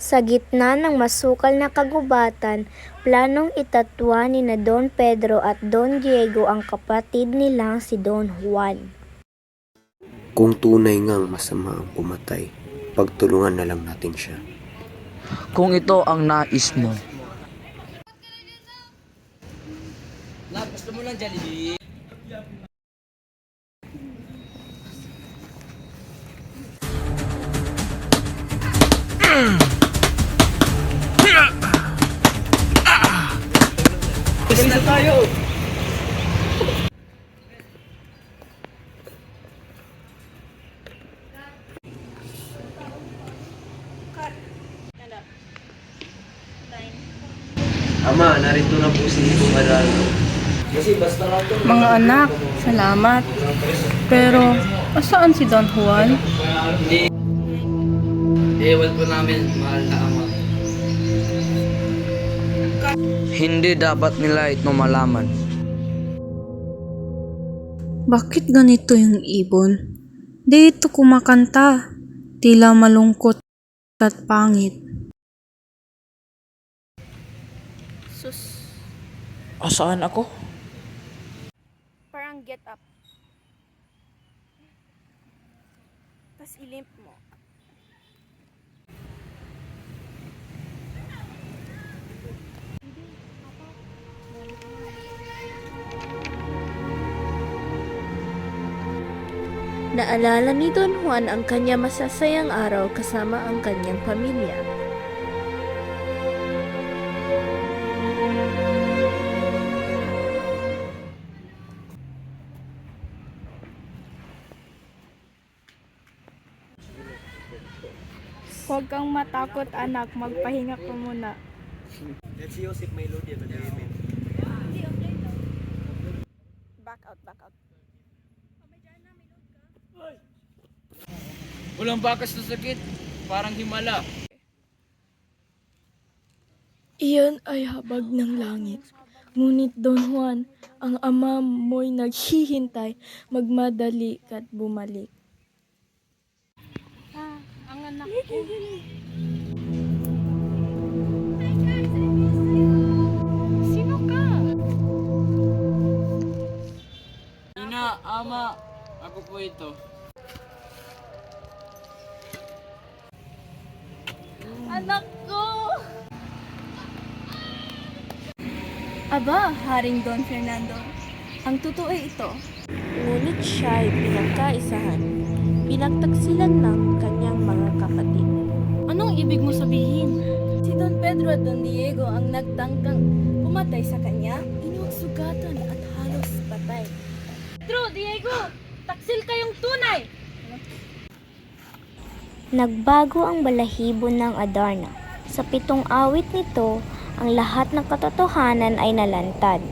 Sa gitna ng masukal na kagubatan, planong itatwa nina Don Pedro at Don Diego ang kapatid nilang si Don Juan. Kung tunay ngang masama ang pumatay, pagtulungan na lang natin siya. Kung ito ang nais mo. Gusto mo lang Jollibee? Isa na tayo! Ama, narito na po si Ibong Aralo. Mga anak, salamat. Pero, asaan si Don Juan? Ewan po namin, mahal na ama. Hindi dapat nila ito malaman. Bakit ganito yung ibon? Di ito kumakanta. Tila malungkot at pangit. Asaan ako? Parang get up. Tapos ilimp mo. Naalala ni Don Juan ang kanya masasayang araw kasama ang kanyang pamilya. Huwag kang matakot anak, magpahinga ka muna. Back out, back out. Walang bakas na sakit. Parang himala. Iyon ay habag ng langit. Ngunit Don Juan, ang ama mo'y naghihintay, magmadali ka't bumalik. Ang anak ko. Sino ka? Ina, ama, ako po ito. Anak ko! Aba, Haring Don Fernando. Ang totoo ay ito. Ngunit siya ay pinagkaisahan. Pinagtaksilan ng kanyang mga kapatid. Anong ibig mo sabihin? Si Don Pedro at Don Diego ang nagtangkang pumatay sa kanya, inuugsugatan at halos patay. Pedro, Diego! Taksil kayong tunay! Nagbago ang balahibo ng Adarna. Sa 7 awit nito, ang lahat ng katotohanan ay nalantad.